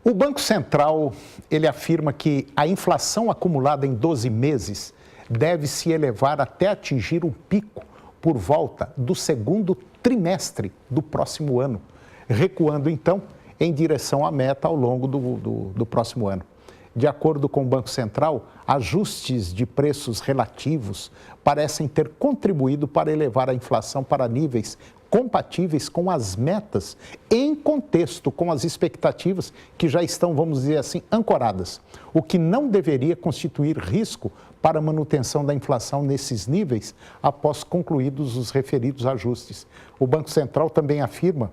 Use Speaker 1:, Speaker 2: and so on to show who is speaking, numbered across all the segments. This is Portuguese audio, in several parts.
Speaker 1: O Banco Central, ele afirma que a inflação acumulada em 12 meses deve se elevar até atingir um pico por volta do segundo trimestre do próximo ano, recuando então em direção à meta ao longo do próximo ano. De acordo com o Banco Central, ajustes de preços relativos parecem ter contribuído para elevar a inflação para níveis compatíveis com as metas, em contexto com as expectativas que já estão, vamos dizer assim, ancoradas, o que não deveria constituir risco para a manutenção da inflação nesses níveis após concluídos os referidos ajustes. O Banco Central também afirma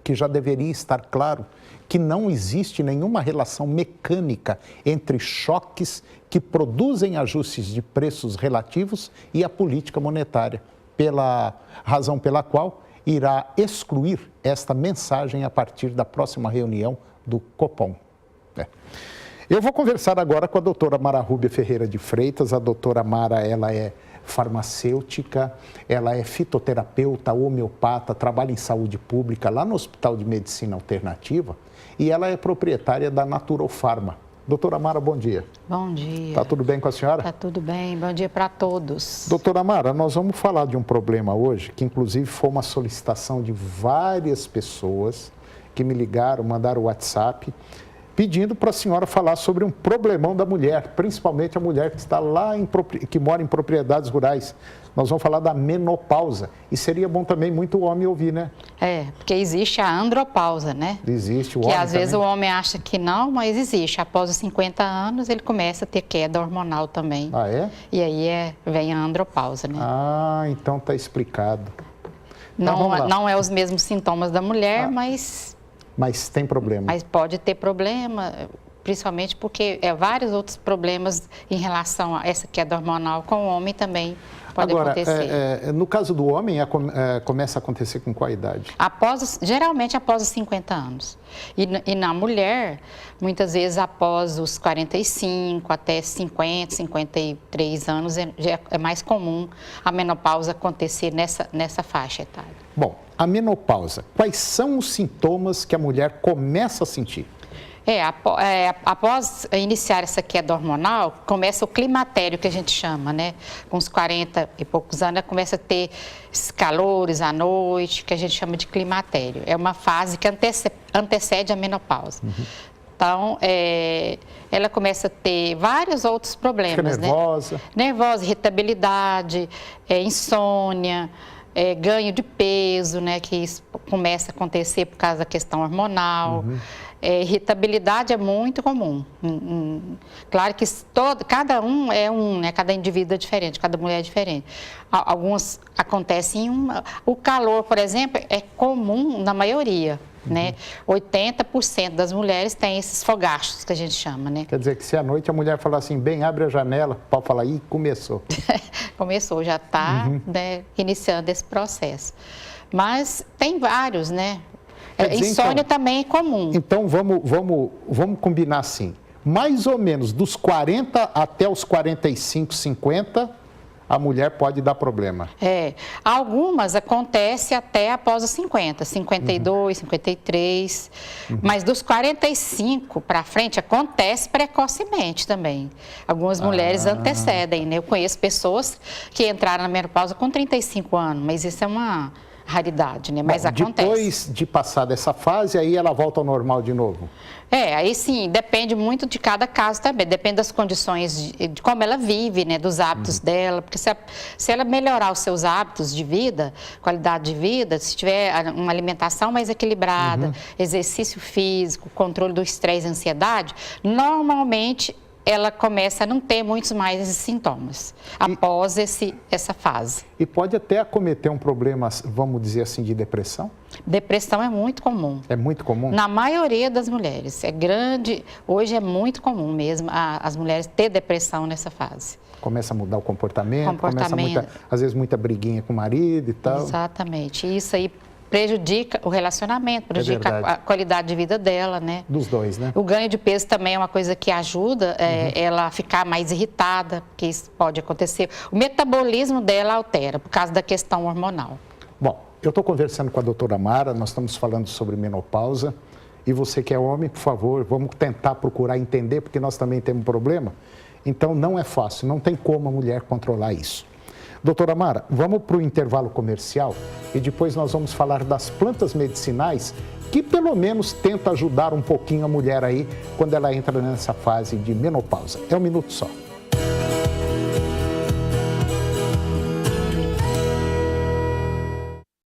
Speaker 1: que já deveria estar claro que não existe nenhuma relação mecânica entre choques que produzem ajustes de preços relativos e a política monetária, razão pela qual irá excluir esta mensagem a partir da próxima reunião do Copom. Eu vou conversar agora com a doutora Mara Rúbia Ferreira de Freitas. A doutora Mara, ela é farmacêutica, ela é fitoterapeuta, homeopata, trabalha em saúde pública lá no Hospital de Medicina Alternativa e ela é proprietária da Naturofarma. Doutora Mara, bom dia.
Speaker 2: Bom dia.
Speaker 1: Está tudo bem com a senhora?
Speaker 2: Está tudo bem, bom dia para todos.
Speaker 1: Doutora Mara, nós vamos falar de um problema hoje, que inclusive foi uma solicitação de várias pessoas que me ligaram, mandaram o WhatsApp, pedindo para a senhora falar sobre um problemão da mulher, principalmente a mulher que está lá, que mora em propriedades rurais. Nós vamos falar da menopausa. E seria bom também muito o homem ouvir, né?
Speaker 2: Porque existe a andropausa, né?
Speaker 1: Existe o
Speaker 2: homem. Que às vezes
Speaker 1: também.
Speaker 2: O homem acha que não, mas existe. Após os 50 anos, ele começa a ter queda hormonal também.
Speaker 1: Ah, é?
Speaker 2: E aí vem a andropausa, né?
Speaker 1: Ah, então está explicado.
Speaker 2: Não é os mesmos sintomas da mulher,
Speaker 1: Mas tem problema.
Speaker 2: Mas pode ter problema, principalmente porque vários outros problemas em relação a essa queda hormonal com o homem também pode acontecer.
Speaker 1: No caso do homem, começa a acontecer com qual idade?
Speaker 2: Geralmente após os 50 anos. E na mulher, muitas vezes após os 45 até 50, 53 anos, é mais comum a menopausa acontecer nessa faixa etária.
Speaker 1: Bom, a menopausa, quais são os sintomas que a mulher começa a sentir?
Speaker 2: Após iniciar essa queda hormonal, começa o climatério, que a gente chama, né? Com uns 40 e poucos anos, ela começa a ter esses calores à noite, que a gente chama de climatério. É uma fase que antecede a menopausa. Uhum. Então, ela começa a ter vários outros problemas,
Speaker 1: Fica nervosa.
Speaker 2: Né? Nervosa, irritabilidade, insônia, ganho de peso, né? Que isso começa a acontecer por causa da questão hormonal. Uhum. Irritabilidade é muito comum. Claro que cada um né? Cada indivíduo é diferente, cada mulher é diferente. Alguns acontecem o calor, por exemplo, é comum na maioria. Uhum. Né? 80% das mulheres têm esses fogachos que a gente chama, né?
Speaker 1: Quer dizer que se à noite a mulher falar assim, bem, abre a janela, pode falar, ih, começou.
Speaker 2: Começou, já está né, iniciando esse processo. Mas tem vários, né? Insônia então, também é comum.
Speaker 1: Então, vamos combinar assim. Mais ou menos dos 40 até os 45, 50, a mulher pode dar problema.
Speaker 2: Algumas acontecem até após os 50, 52, 53. Mas dos 45 para frente, acontece precocemente também. Algumas mulheres antecedem, né? Eu conheço pessoas que entraram na menopausa com 35 anos, mas isso é uma raridade, né? Mas acontece.
Speaker 1: Depois de passar dessa fase, aí ela volta ao normal de novo?
Speaker 2: Aí sim, depende muito de cada caso também, depende das condições, de como ela vive, né? Dos hábitos dela, porque se ela melhorar os seus hábitos de vida, qualidade de vida, se tiver uma alimentação mais equilibrada, exercício físico, controle do estresse e ansiedade, normalmente ela começa a não ter muitos mais esses sintomas após essa fase.
Speaker 1: E pode até acometer um problema, vamos dizer assim, de depressão?
Speaker 2: Depressão é muito comum.
Speaker 1: É muito comum?
Speaker 2: Na maioria das mulheres. Hoje é muito comum mesmo as mulheres ter depressão nessa fase.
Speaker 1: Começa a mudar o comportamento. Começa às vezes muita briguinha com o marido e tal.
Speaker 2: Exatamente. Isso aí prejudica o relacionamento, prejudica a qualidade de vida dela, né?
Speaker 1: Dos dois, né?
Speaker 2: O ganho de peso também é uma coisa que ajuda ela a ficar mais irritada, porque isso pode acontecer. O metabolismo dela altera por causa da questão hormonal.
Speaker 1: Bom, eu estou conversando com a doutora Mara, nós estamos falando sobre menopausa E você que é homem, por favor, vamos tentar procurar entender, porque nós também temos um problema. Então, não é fácil, não tem como a mulher controlar isso. Doutora Mara, vamos para o intervalo comercial e depois nós vamos falar das plantas medicinais que pelo menos tenta ajudar um pouquinho a mulher aí quando ela entra nessa fase de menopausa. É um minuto só.